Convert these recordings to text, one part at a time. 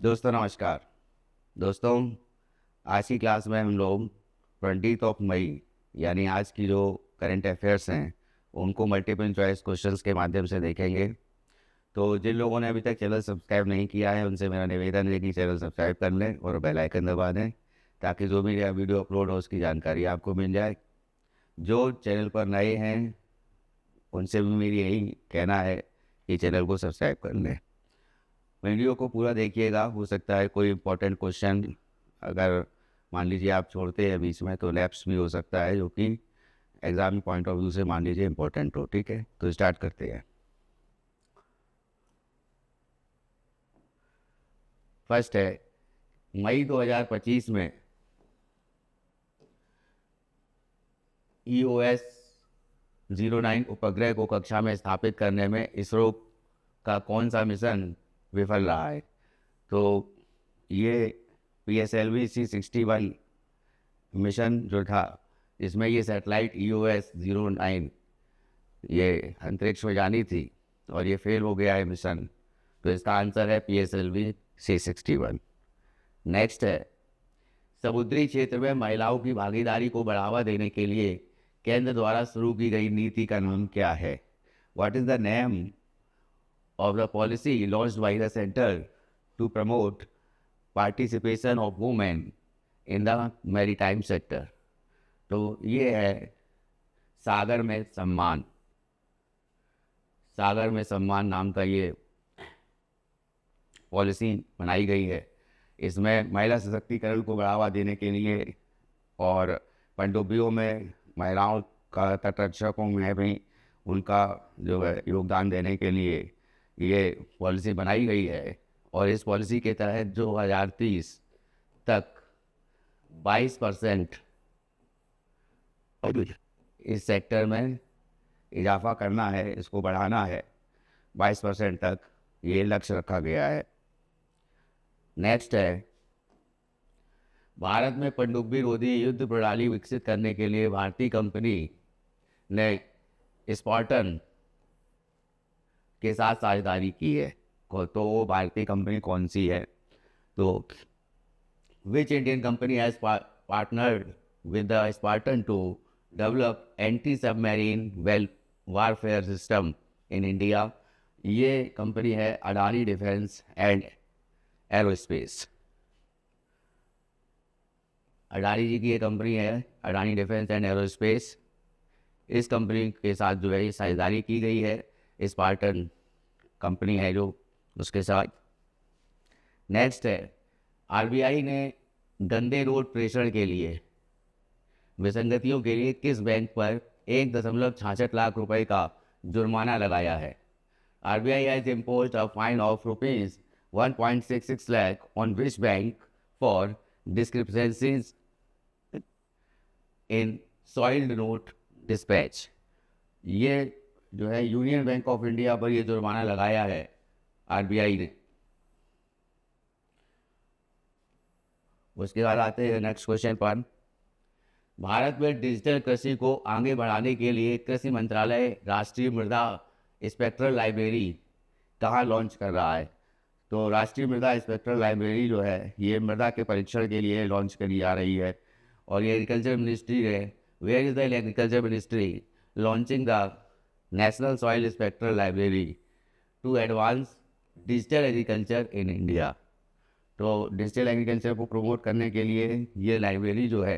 दोस्तों नमस्कार। दोस्तों, आज की क्लास में हम लोग 20 मई यानी आज की जो करंट अफेयर्स हैं उनको मल्टीपल चॉइस क्वेश्चंस के माध्यम से देखेंगे। तो जिन लोगों ने अभी तक चैनल सब्सक्राइब नहीं किया है उनसे मेरा निवेदन है कि चैनल सब्सक्राइब कर लें और बेल आइकन दबा दें ताकि जो भी वीडियो अपलोड हो उसकी जानकारी आपको मिल जाए। जो चैनल पर नए हैं उनसे भी मेरी यही कहना है कि चैनल को सब्सक्राइब कर लें। वीडियो को पूरा देखिएगा, हो सकता है कोई इंपॉर्टेंट क्वेश्चन अगर मान लीजिए आप छोड़ते हैं बीच में तो लैप्स भी हो सकता है, जो कि एग्जाम पॉइंट ऑफ व्यू से मान लीजिए इंपॉर्टेंट हो। ठीक है, तो स्टार्ट करते हैं। फर्स्ट है, मई 2025 में EOS 09 उपग्रह को कक्षा में स्थापित करने में इसरो का कौन सा मिशन विफल रहा है? तो ये PSLV C61 मिशन जो था, इसमें ये सैटेलाइट EOS 09 ये अंतरिक्ष में जानी थी और ये फेल हो गया है मिशन। तो इसका आंसर है PSLV C61। नेक्स्ट है, समुद्री क्षेत्र में महिलाओं की भागीदारी को बढ़ावा देने के लिए केंद्र द्वारा शुरू की गई नीति का नाम क्या है? What is the name of the policy launched by the center to promote participation of women in the maritime sector? तो ये है सागर में सम्मान। सागर में सम्मान नाम का ये पॉलिसी बनाई गई है। इसमें महिला सशक्तिकरण को बढ़ावा देने के लिए और पनडुब्बियों में महिलाओं का, तटरक्षकों में भी उनका जो है योगदान देने के लिए ये पॉलिसी बनाई गई है। और इस पॉलिसी के तहत 2030 तक 22% इस सेक्टर में इजाफा करना है, इसको बढ़ाना है। 22% तक ये लक्ष्य रखा गया है। नेक्स्ट है, भारत में पनडुब्बी रोधी युद्ध प्रणाली विकसित करने के लिए भारतीय कंपनी ने स्पार्टन के साथ साझेदारी की है। तो वो भारतीय कंपनी कौन सी है? तो which Indian company has partnered with the Sparton to develop anti submarine well warfare system in India? ये कंपनी है Adani defence and aerospace. Adani ji की ये कंपनी है अडानी डिफेंस एंड एरोस्पेस। इस कंपनी के साथ जो है साझेदारी की गई है, स्पार्टन कंपनी है जो उसके साथ। नेक्स्ट है, RBI ने गंदे नोट प्रेषण के लिए विसंगतियों के लिए किस बैंक पर 1.66 लाख रुपए का जुर्माना लगाया है? RBI has imposed a fine of rupees 1.66 lakh on which bank for discrepancies in soiled note dispatch? ये जो है यूनियन बैंक ऑफ इंडिया पर ये जुर्माना लगाया है RBI ने। उसके बाद आते हैं नेक्स्ट क्वेश्चन पर। भारत में डिजिटल कृषि को आगे बढ़ाने के लिए कृषि मंत्रालय राष्ट्रीय मृदा स्पेक्ट्रल लाइब्रेरी कहाँ लॉन्च कर रहा है? तो राष्ट्रीय मृदा स्पेक्ट्रल लाइब्रेरी जो है ये मृदा के परीक्षण के लिए लॉन्च करी जा रही है। और ये एग्रीकल्चर मिनिस्ट्री है। Where is the agriculture ministry launching the national soil spectral library to advance digital agriculture in India? तो डिजिटल एग्रीकल्चर को प्रमोट करने के लिए ये लाइब्रेरी जो है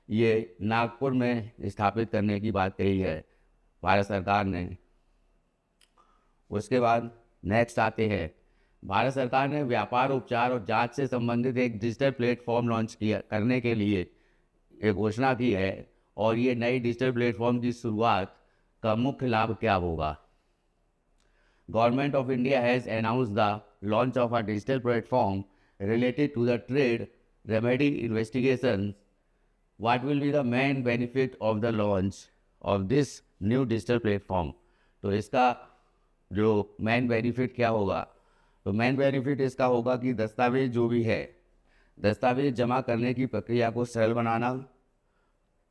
ये नागपुर में स्थापित करने की बात कही है भारत सरकार ने। उसके बाद नेक्स्ट आते हैं, भारत सरकार ने व्यापार, उपचार और जांच से संबंधित एक डिजिटल प्लेटफॉर्म लॉन्च करने के लिए एक घोषणा की है। और ये नई डिजिटल प्लेटफॉर्म की शुरुआत का मुख्य लाभ क्या होगा? Government of India has announced the launch of a digital platform related to the trade remedy investigation. What will be the main benefit of the launch of this new digital platform? तो इसका जो main benefit क्या होगा? तो main benefit इसका होगा कि दस्तावेज जो भी है, दस्तावेज जमा करने की प्रक्रिया को सरल बनाना,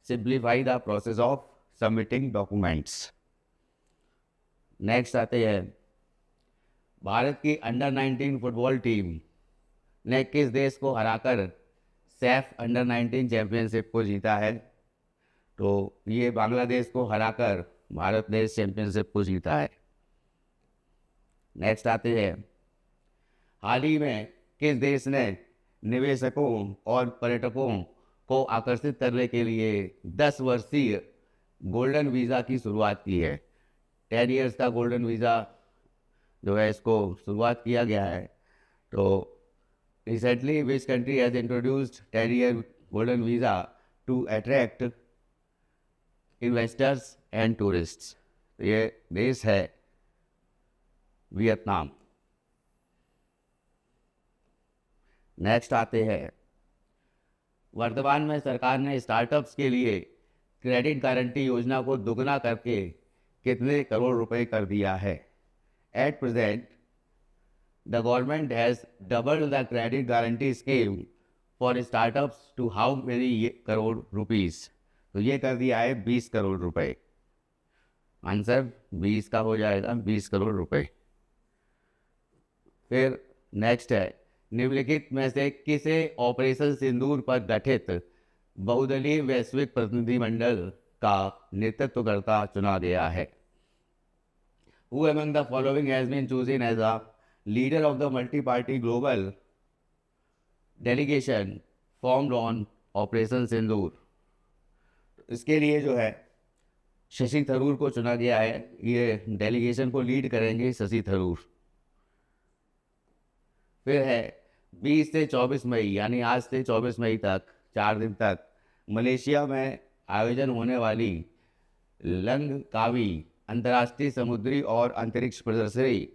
simplify the process of submitting documents. Next आते हैं, भारत की अंडर 19 फुटबॉल टीम ने किस देश को हराकर सैफ अंडर 19 चैंपियनशिप को जीता है? तो ये बांग्लादेश को हराकर भारत देश चैंपियनशिप को जीता है। नेक्स्ट आते हैं, हाल ही में किस देश ने निवेशकों और पर्यटकों को आकर्षित करने के लिए 10 वर्षीय गोल्डन वीज़ा की शुरुआत की है? 10 ईयर्स का गोल्डन वीज़ा जो है इसको शुरुआत किया गया है। तो recently which country has introduced 10 year golden visa to attract investors and tourists? ये देश है वियतनाम। नेक्स्ट आते हैं, वर्तमान में सरकार ने स्टार्टअप्स के लिए क्रेडिट गारंटी योजना को दुगना करके कितने करोड़ रुपए कर दिया है? At present the government has doubled the credit guarantee scheme for startups to how many crore rupees? तो ये कर दिया है 20 करोड़ रुपए। आंसर 20 का हो जाएगा, 20 करोड़ रुपए। फिर नेक्स्ट है, निम्नलिखित में से किसे ऑपरेशन सिंदूर पर गठित बहुदलीय वैश्विक प्रतिनिधिमंडल का नेतृत्वकर्ता चुना गया है? Who among the following has been chosen as a leader of the multi-party global delegation formed on operation Sindoor? इसके लिए जो है शशि थरूर को चुना गया है। ये डेलीगेशन को लीड करेंगे शशि थरूर। फिर है 20 से 24 मई यानी आज से 24 मई तक 4 दिन तक मलेशिया में आयोजन होने वाली लंगकावी अंतर्राष्ट्रीय समुद्री और अंतरिक्ष प्रदर्शनी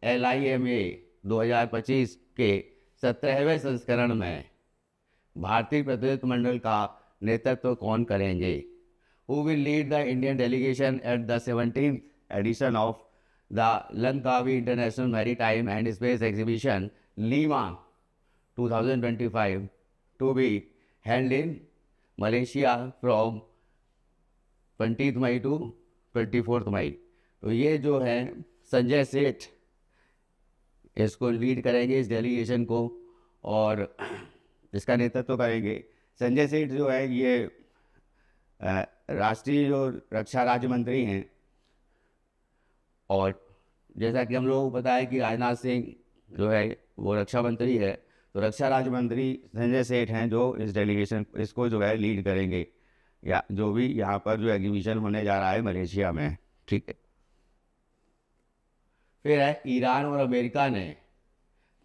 LIMA 2025 के 17वें संस्करण में भारतीय प्रतिनिधिमंडल का नेतृत्व कौन करेंगे? Who will lead the Indian delegation at the 17th edition of the Langkawi International Maritime and Space Exhibition, Lima 2025, to be held in Malaysia from 20th May to 24th May? तो ये जो है संजय सेठ इसको लीड करेंगे इस delegation को और इसका नेतृत्व करेंगे। संजय सेठ जो है ये राष्ट्रीय जो रक्षा राज्य मंत्री हैं और जैसा कि हम लोगों को पता है कि राजनाथ सिंह जो है वो रक्षा मंत्री है, तो रक्षा राज्य मंत्री संजय सेठ हैं जो इस डेलीगेशन इसको जो है लीड करेंगे या जो भी यहाँ पर जो एग्जीबिशन होने जा रहा है मलेशिया में। ठीक है। फिर है, ईरान और अमेरिका ने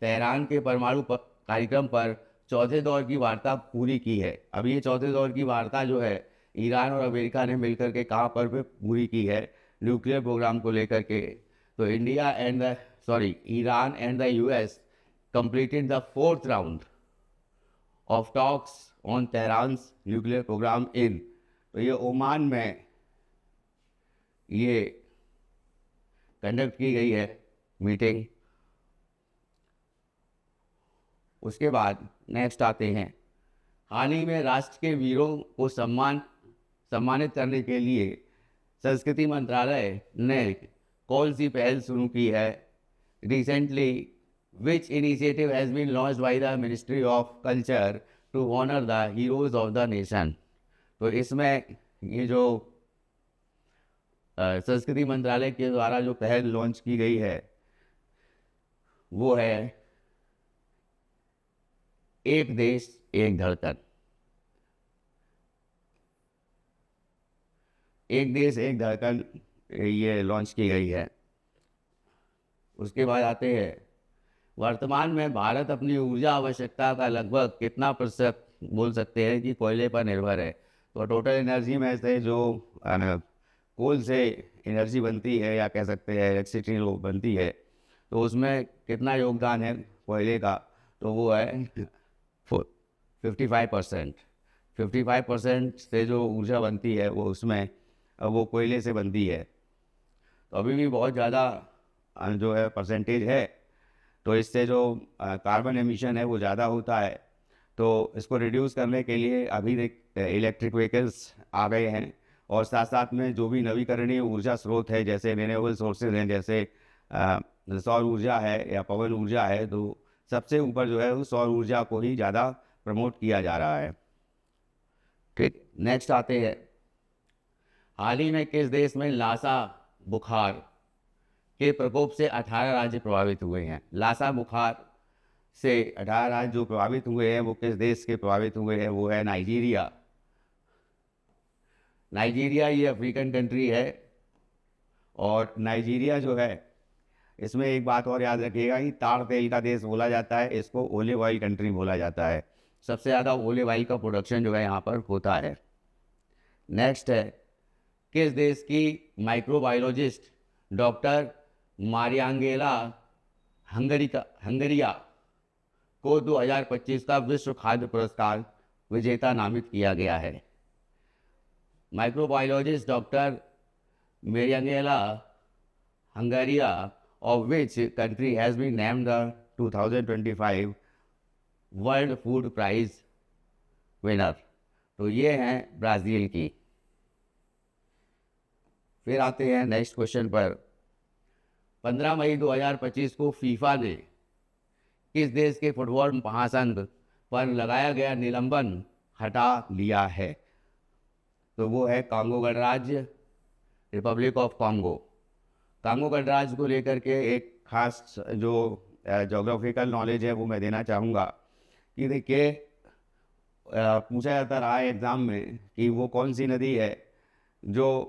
तेहरान के परमाणु कार्यक्रम पर चौथे दौर की वार्ता पूरी की है। अब ये चौथे दौर की वार्ता जो है ईरान और अमेरिका ने मिलकर के कहाँ पर पूरी की है? न्यूक्लियर प्रोग्राम को लेकर के। तो Iran and the US completed the 4th round of talks on Tehran's nuclear program in, तो ये ओमान में ये कंडक्ट की गई है मीटिंग। उसके बाद नेक्स्ट आते हैं, हाल ही में राष्ट्र के वीरों को सम्मानित करने के लिए संस्कृति मंत्रालय ने कौन सी पहल शुरू की है? Recently which initiative has been launched by the ministry of culture to honour the heroes of the nation? तो इसमें ये जो संस्कृति मंत्रालय के द्वारा जो पहल लॉन्च की गई है वो है एक देश एक धड़कन। एक देश एक धड़कन ये लॉन्च की गई है। उसके बाद आते हैं, वर्तमान में भारत अपनी ऊर्जा आवश्यकता का लगभग कितना प्रतिशत बोल सकते हैं कि कोयले पर निर्भर है? तो टोटल एनर्जी में से जो कोल से एनर्जी बनती है या कह सकते हैं इलेक्ट्रिसिटी जो बनती है तो उसमें कितना योगदान है कोयले का? तो वो है 55%। 55% से जो ऊर्जा बनती है वो उसमें वो कोयले से बनती है। तो अभी भी बहुत ज़्यादा जो है परसेंटेज है, तो इससे जो कार्बन एमिशन है वो ज़्यादा होता है। तो इसको रिड्यूस करने के लिए अभी इलेक्ट्रिक व्हीकल्स आ गए हैं और साथ साथ में जो भी नवीकरणीय ऊर्जा स्रोत है जैसे रिन्यूएबल सोर्सेज हैं, जैसे सौर ऊर्जा है या पवन ऊर्जा है, तो सबसे ऊपर जो है वो सौर ऊर्जा को ही ज़्यादा प्रमोट किया जा रहा है। ठीक, नेक्स्ट आते हैं, हाल ही में किस देश में लासा बुखार के प्रकोप से 18 राज्य प्रभावित हुए हैं? लासा बुखार से 18 राज्य जो प्रभावित हुए हैं वो किस देश के प्रभावित हुए हैं? वो है नाइजीरिया। नाइजीरिया ये अफ्रीकन कंट्री है, और नाइजीरिया जो है इसमें एक बात और याद रखिएगा कि ताड़ तेल का देश बोला जाता है, इसको ओलिव ऑयल कंट्री बोला जाता है। सबसे ज़्यादा ओलिव ऑयल का प्रोडक्शन जो है यहाँ पर होता है। नेक्स्ट है, किस देश की माइक्रोबायोलॉजिस्ट डॉक्टर मारियांगेला हंगरिया को 2025 का विश्व खाद्य पुरस्कार विजेता नामित किया गया है? Microbiologist doctor Mariangela Hungria of which country has been named the 2025 World Food Prize winner? तो ये हैं ब्राज़ील की। फिर आते हैं नेक्स्ट क्वेश्चन पर, 15 मई 2025 को फीफा ने किस देश के फुटबॉल महासंघ पर लगाया गया निलंबन हटा लिया है? तो वो है कांगो गणराज्य, रिपब्लिक ऑफ कांगो। कांगो गणराज्य को लेकर के एक खास जो जोग्राफिकल नॉलेज है वो मैं देना चाहूँगा कि देखिए, पूछा जाता रहा है एग्ज़ाम में कि वो कौन सी नदी है जो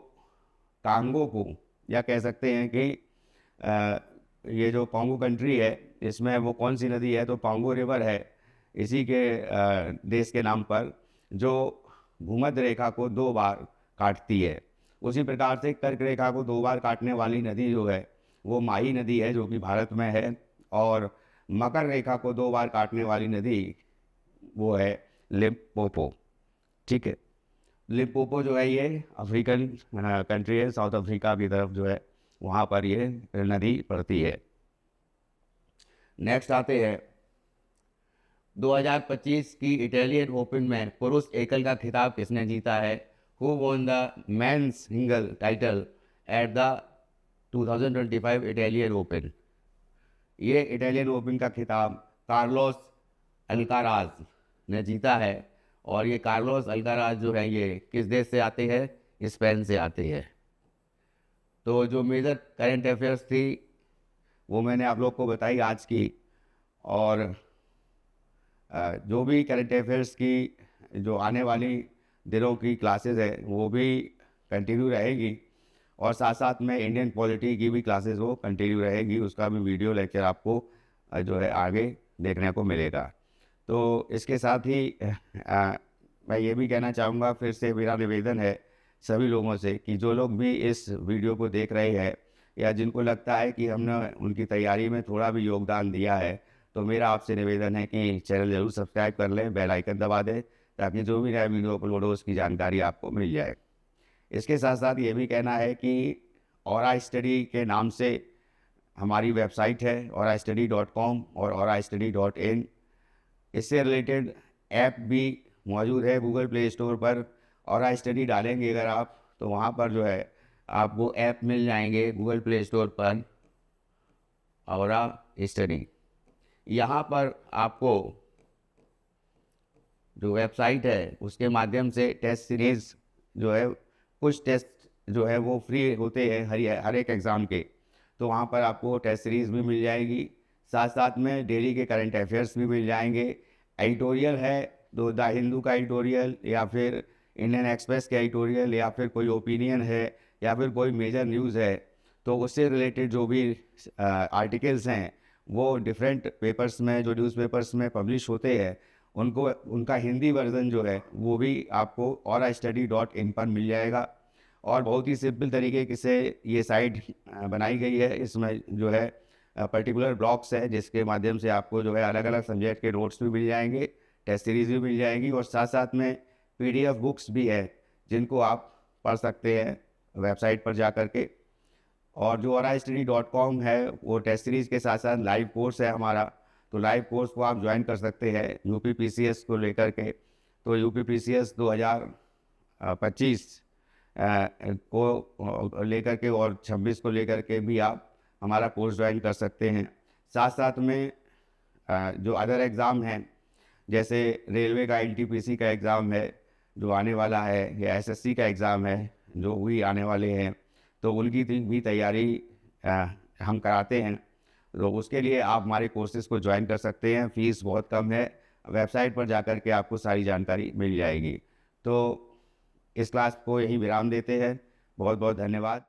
कांगो को, या कह सकते हैं कि ये जो कांगो कंट्री है इसमें वो कौन सी नदी है, तो कांगो रिवर है इसी के देश के नाम पर, जो भूमध्य रेखा को 2 बार काटती है। उसी प्रकार से कर्क रेखा को 2 बार काटने वाली नदी जो है वो माही नदी है जो कि भारत में है, और मकर रेखा को 2 बार काटने वाली नदी वो है लिम्पोपो। ठीक है, लिम्पोपो जो है ये अफ्रीकन कंट्री है, साउथ अफ्रीका की तरफ जो है वहाँ पर ये नदी पड़ती है। नेक्स्ट आते हैं, 2025 की इटालियन ओपन में पुरुष एकल का खिताब किसने जीता है? Who won the men's single title at the 2025 Italian open? ये इटालियन ओपन का खिताब कार्लोस अल्काराज ने जीता है, और ये कार्लोस अल्काराज जो है ये किस देश से आते हैं? स्पेन से आते हैं। तो जो मेजर करंट अफेयर्स थी वो मैंने आप लोग को बताई आज की, और जो भी करंट अफेयर्स की जो आने वाली दिनों की क्लासेस है वो भी कंटिन्यू रहेगी, और साथ साथ में इंडियन पॉलिटी की भी क्लासेस वो कंटिन्यू रहेगी, उसका भी वीडियो लेक्चर आपको जो है आगे देखने को मिलेगा। तो इसके साथ ही मैं ये भी कहना चाहूँगा, फिर से मेरा निवेदन है सभी लोगों से कि जो लोग भी इस वीडियो को देख रहे हैं या जिनको लगता है कि हमने उनकी तैयारी में थोड़ा भी योगदान दिया है, तो मेरा आपसे निवेदन है कि चैनल ज़रूर सब्सक्राइब कर लें, बेल आइकन दबा दें, ताकि जो भी नया वीडियो अपलोड हो उसकी जानकारी आपको मिल जाए। इसके साथ साथ ये भी कहना है कि ऑरा स्टडी के नाम से हमारी वेबसाइट है aurastudy.com और aurastudy.in। इससे रिलेटेड ऐप भी मौजूद है गूगल प्ले स्टोर पर। ऑरा स्टडी डालेंगे अगर आप तो वहाँ पर जो है आपको ऐप मिल जाएंगे गूगल प्ले स्टोर पर, ऑरा स्टडी। यहाँ पर आपको जो वेबसाइट है उसके माध्यम से टेस्ट सीरीज़ जो है, कुछ टेस्ट जो है वो फ्री होते हैं हर एक एग्ज़ाम के, तो वहाँ पर आपको टेस्ट सीरीज़ भी मिल जाएगी, साथ साथ में डेली के करंट अफेयर्स भी मिल जाएंगे। एडिटोरियल है तो द हिंदू का एडिटोरियल, या फिर इंडियन एक्सप्रेस का एडिटोरियल, या फिर कोई ओपिनियन है, या फिर कोई मेजर न्यूज़ है, तो उससे रिलेटेड जो भी आर्टिकल्स हैं वो डिफरेंट पेपर्स में, जो न्यूज़पेपर्स में पब्लिश होते हैं, उनको उनका हिंदी वर्जन जो है वो भी आपको aurastudy.in पर मिल जाएगा। और बहुत ही सिंपल तरीके से ये साइट बनाई गई है। इसमें जो है पर्टिकुलर ब्लॉक्स है जिसके माध्यम से आपको जो है अलग अलग सब्जेक्ट के नोट्स भी मिल जाएंगे, टेस्ट सीरीज़ भी मिल जाएगी, और साथ साथ में PDF बुक्स भी है जिनको आप पढ़ सकते हैं वेबसाइट पर जा कर के। और जो aurastudy.com है वो टेस्ट सीरीज़ के साथ साथ लाइव कोर्स है हमारा, तो लाइव कोर्स को आप ज्वाइन कर सकते हैं यूपी PCS को लेकर के। तो यूपी PCS 2025 को लेकर के और 26 को लेकर के भी आप हमारा कोर्स ज्वाइन कर सकते हैं। साथ साथ में जो अदर एग्ज़ाम हैं, जैसे रेलवे का एनटीपीसी का एग्ज़ाम है जो आने वाला है, या एसएससी का एग्ज़ाम है जो भी आने वाले हैं, तो उनकी भी तैयारी हम कराते हैं। तो उसके लिए आप हमारे कोर्सेज़ को ज्वाइन कर सकते हैं। फ़ीस बहुत कम है, वेबसाइट पर जाकर के आपको सारी जानकारी मिल जाएगी। तो इस क्लास को यहीं विराम देते हैं। बहुत बहुत धन्यवाद।